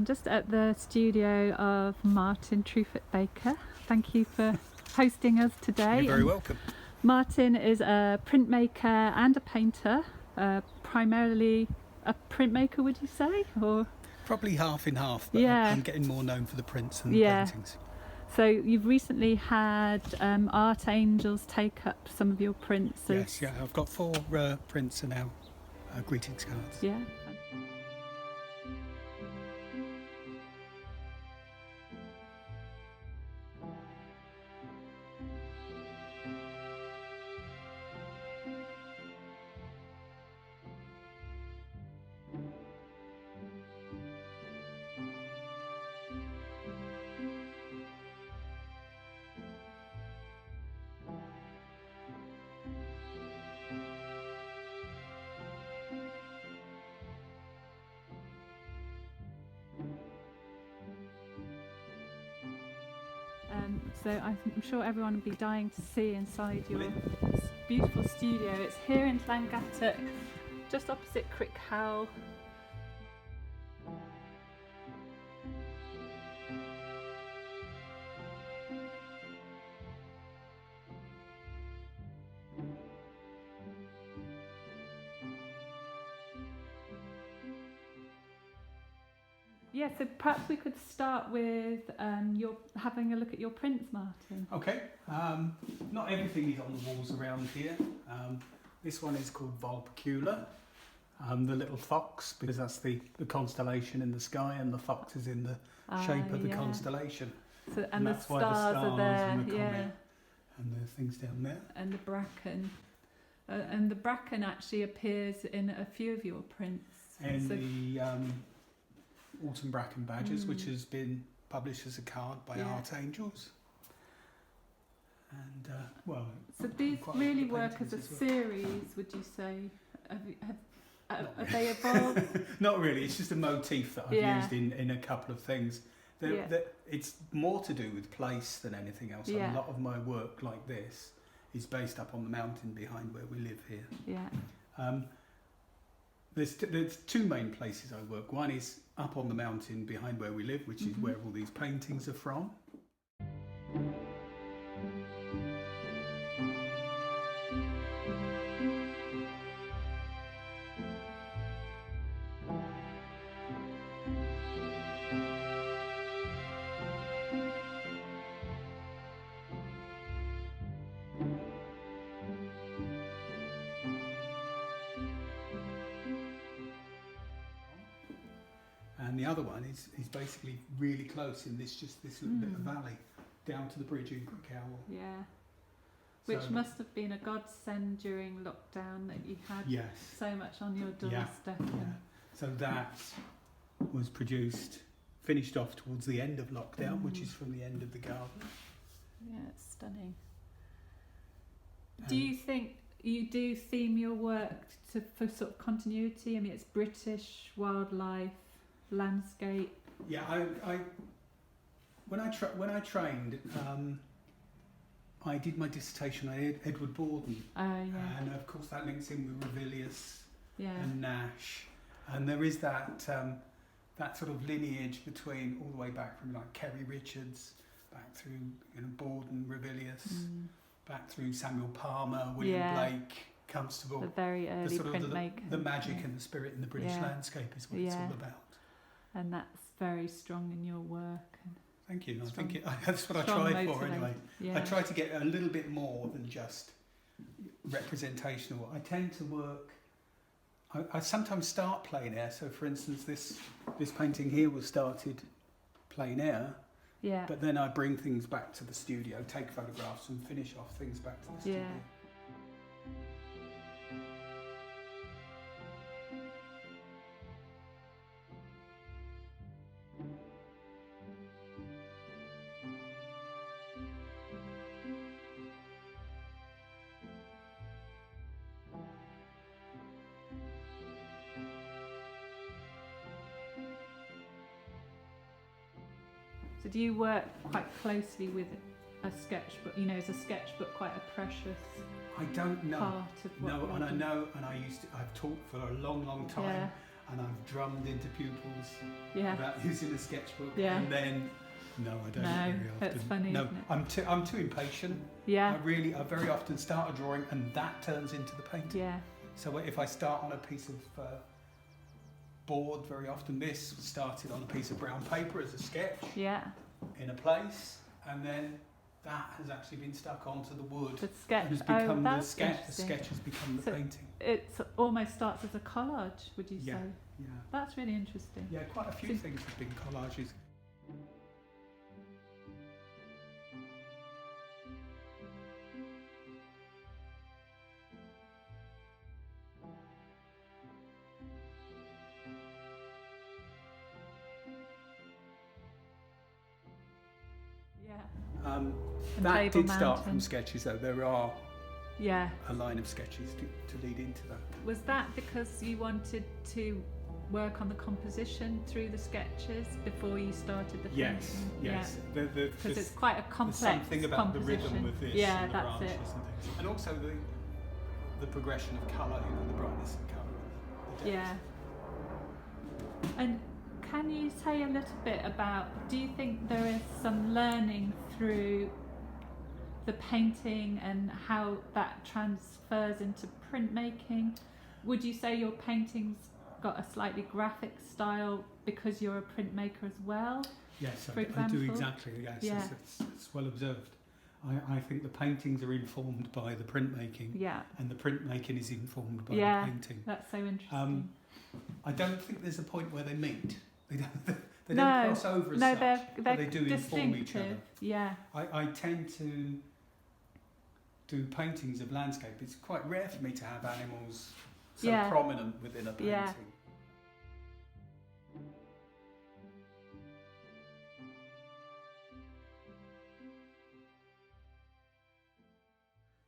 I'm just at the studio of Martin Truefitt-Baker. Thank you for hosting us today. You're very welcome. Martin is a printmaker and a painter, primarily a printmaker, would you say? Or Probably half in half, but Yeah. I'm getting more known for the prints and the Yeah. paintings. so you've recently had art angels take up some of your prints. Yes, yeah, I've got 4 prints and now greetings cards. Yeah. So I'm sure everyone will be dying to see inside your beautiful studio. It's here in Llangattock, just opposite Crick Howell. Yeah, so perhaps we could start with having a look at your prints, Martin. Okay, not everything is on the walls around here. This one is called Vulpecula, the little fox, because that's the constellation in the sky, and the fox is in the shape of the constellation. So, and the that's stars, why the stars are there, and the yeah. comet and the things down there. And the bracken. And the bracken actually appears in a few of your prints. And the Autumn Bracken Badgers, which has been published as a card by Art Angels. And, so these really work as a series, would you say? Have they evolved? Not really, it's just a motif that I've used in a couple of things. It's more to do with place than anything else. Yeah. A lot of my work like this is based up on the mountain behind where we live here. Yeah. There's 2 main places I work. One is up on the mountain behind where we live, which is where all these paintings are from. And the other one is basically really close in this little bit of valley down to the bridge in Crick Howell. Yeah. Which must have been a godsend during lockdown, that you had so much on your doorstep. Yeah. So that was finished off towards the end of lockdown, which is from the end of the garden. Yeah, it's stunning. Do you think you do theme your work for sort of continuity? I mean, it's British wildlife, landscape. Yeah, when I trained, I did my dissertation on Edward Borden, and of course that links in with Revilius and Nash, and there is that sort of lineage between all the way back from like Kerry Richards, back through Borden, Revilius, back through Samuel Palmer, William Blake, Constable. The very early printmaker. The magic and the spirit in the British landscape is what it's all about. And that's very strong in your work. Thank you. I think that's what I try for anyway. Yeah. I try to get a little bit more than just representational. I tend to work. I sometimes start plein air. So, for instance, this painting here was started plein air. Yeah. But then I bring things back to the studio, take photographs, and finish off things back to the studio. Yeah. So do you work quite closely with a sketchbook? You know, is a sketchbook quite a precious I don't know. part of what No, you're and I doing? know, and I've taught for a long, long time. Yeah. and I've drummed into pupils Yeah. about using a sketchbook, Yeah. and then no, I don't No, very often. that's funny, No, isn't it? I'm too impatient. Yeah. I very often start a drawing, and that turns into the painting. Yeah. So if I start on a piece of board, very often this started on a piece of brown paper as a sketch. Yeah. In a place, and then that has actually been stuck onto the wood. The sketch. And has become the that's sketch. The interesting. sketch has become the So painting. It almost starts as a collage, would you Yeah. say? Yeah. That's really interesting. Yeah, quite a few things have been collages. Yeah. That Table did start Mountain. from sketches, though. There are Yeah. a line of sketches to lead into that. Was that because you wanted to work on the composition through the sketches before you started the Yes, painting? yes. Yeah. Because it's quite a complex there's something about composition. the rhythm with this, Yeah, and the that's branches it. and things, and also the progression of colour, the brightness of colour. The depth. Yeah. And can you say a little bit about, do you think there is some learning through the painting and how that transfers into printmaking? Would you say your paintings got a slightly graphic style because you're a printmaker as well? Yes, for I example? do exactly. Yes, Yeah. it's well observed. I think the paintings are informed by the printmaking, Yeah. and the printmaking is informed by Yeah. the painting. That's so interesting. I don't think there's a point where they meet. They don't No, cross over as no, such, they're but they do inform each other. distinctive. Yeah. I tend to do paintings of landscape. It's quite rare for me to have animals so Yeah. prominent within a painting. Yeah.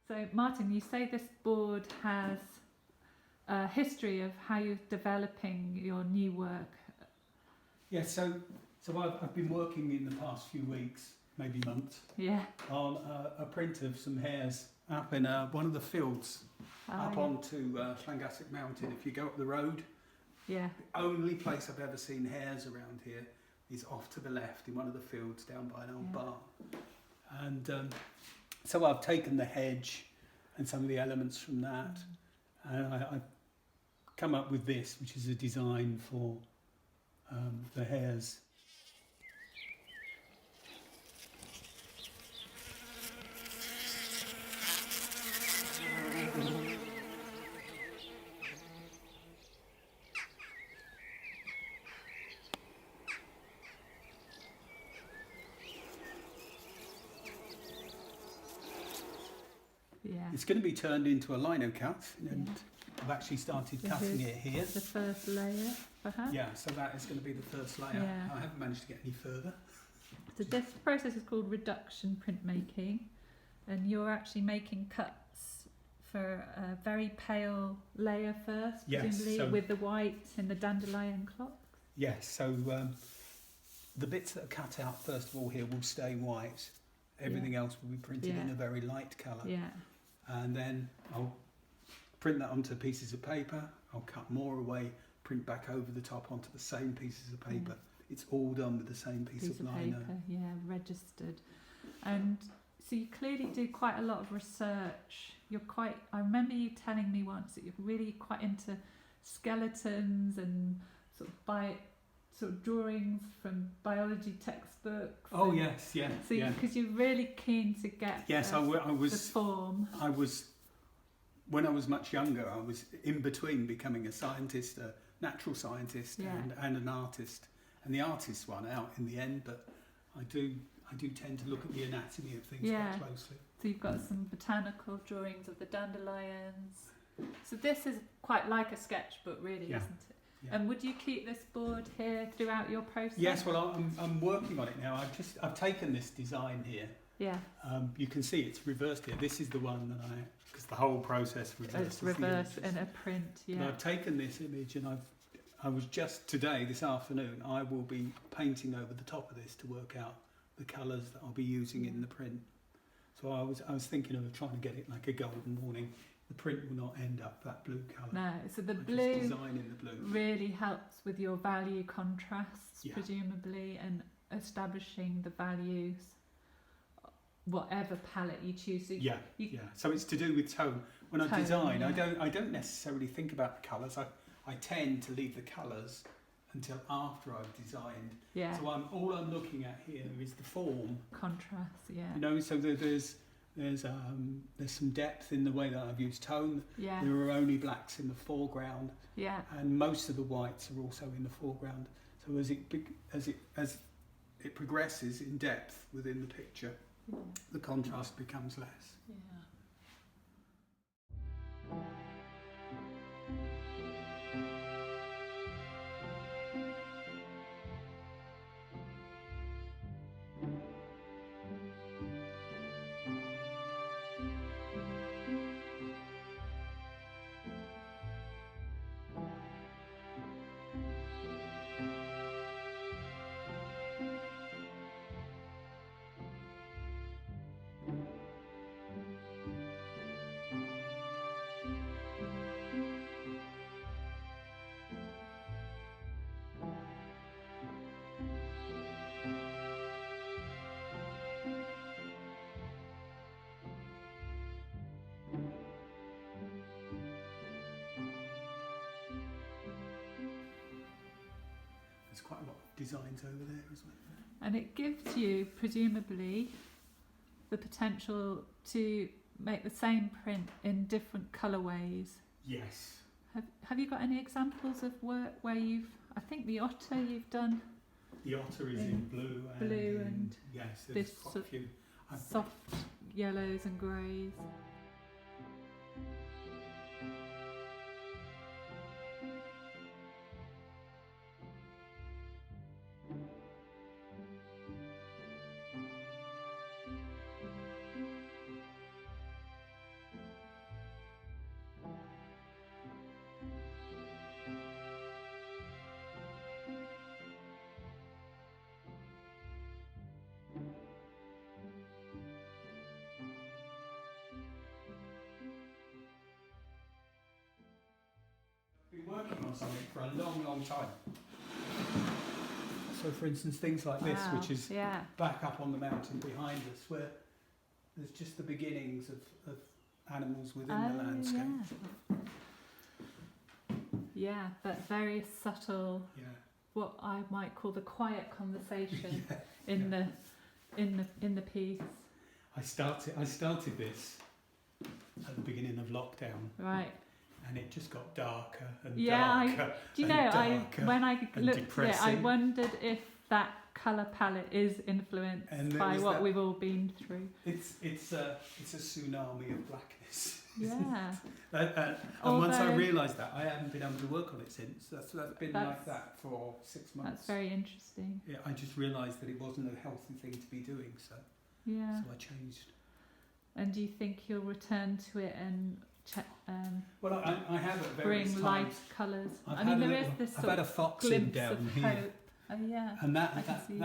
So, Martin, you say this board has a history of how you're developing your new work. Yeah, so I've been working in the past few weeks, maybe months, Yeah. on a print of some hares up in one of the fields up onto Llangassac Mountain. If you go up the road, Yeah. the only place I've ever seen hares around here is off to the left in one of the fields down by an old barn. And so I've taken the hedge and some of the elements from that, and I've come up with this, which is a design for the hares. Yeah. It's going to be turned into a lino cut, and I've actually started So cutting here's it here. The first layer, perhaps. Yeah, so that is going to be the first layer. Yeah. I haven't managed to get any further. So this process is called reduction printmaking, and you're actually making cuts for a very pale layer first, Yes, presumably so- with the white and the dandelion clocks. Yes, so the bits that are cut out first of all here will stay white. Everything else will be printed in Yeah. a very light colour. Yeah. And then I'll print that onto pieces of paper. I'll cut more away, print back over the top onto the same pieces of paper. It's all done with the same piece of lino. paper, yeah, registered. And so you clearly do quite a lot of research. I remember you telling me once that you're really quite into skeletons and sort of drawings from biology textbooks. Oh and yes, yeah. So yeah. because you're really keen to get Yes, the I was. form. I was. When I was much younger, I was in between becoming a scientist, a natural scientist, Yeah. and an artist. And the artist won out in the end, but I do tend to look at the anatomy of things Yeah. quite closely. So you've got some botanical drawings of the dandelions. So this is quite like a sketchbook, really, Yeah. isn't it? Yeah. And would you keep this board here throughout your process? Yes, well, I'm working on it now. I've taken this design here. Yeah. You can see it's reversed here. This is the one that because the whole process reverses. It's the reversed images. in a print, But yeah. I've taken this image and I was just today, this afternoon, I will be painting over the top of this to work out the colours that I'll be using in the print. So So I was thinking of trying to get it like a golden warning. The print will not end up that blue colour. No, so the Just blue designing the blue really helps with your value contrasts, Yeah. presumably, and establishing the values, whatever palette you choose. So Yeah. So it's to do with tone. When I design, yeah. I don't necessarily think about the colours. I tend to leave the colours until after I've designed. Yeah. So all I'm looking at here is the form. Contrast, yeah. You know, so there's some depth in the way that I've used tone. Yeah. There are only blacks in the foreground, Yeah. and most of the whites are also in the foreground. So as it progresses in depth within the picture, the contrast becomes less. Yeah. There's quite a lot of designs over there, isn't there? And it gives you, presumably, the potential to make the same print in different colourways. Yes. Have you got any examples of work where I think the otter you've done? The otter is in blue and yes, there's this quite a few. Soft yellows and greys. Been working on something for a long time. So for instance, things like this, which is back up on the mountain behind us, where there's just the beginnings of animals within the landscape. Yeah, but very subtle, what I might call the quiet conversation in the piece. I started this at the beginning of lockdown. Right. And it just got darker and darker. When I looked at it, I wondered if that colour palette is influenced by what we've all been through. It's a tsunami of blackness. Yeah. And once I realised that, I haven't been able to work on it since. That's been like that for 6 months. That's very interesting. Yeah, I just realised that it wasn't a healthy thing to be doing, so I changed. And do you think you'll return to it and well, I have at various bring times. light colours? I've had a fox in down here. Hope. Oh yeah. And that actually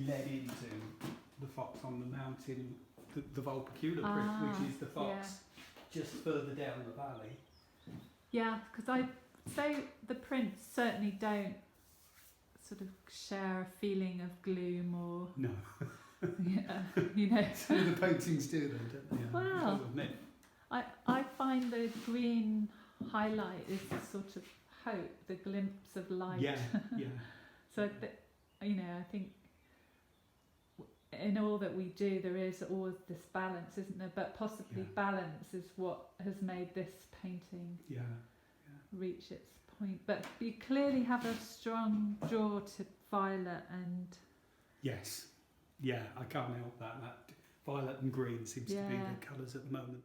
led into the fox on the mountain, the Vulpecula print, which is the fox just further down the valley. Yeah, because I'd say the prints certainly don't sort of share a feeling of gloom or... No. Some of the paintings do then, don't they? Well, I find the green highlight is the sort of hope, the glimpse of light. Yeah. So, I think in all that we do, there is always this balance, isn't there? But possibly balance is what has made this painting reach its point. But you clearly have a strong draw to violet and... Yes. Yeah, I can't help that. That violet and green seems to be the colours at the moment.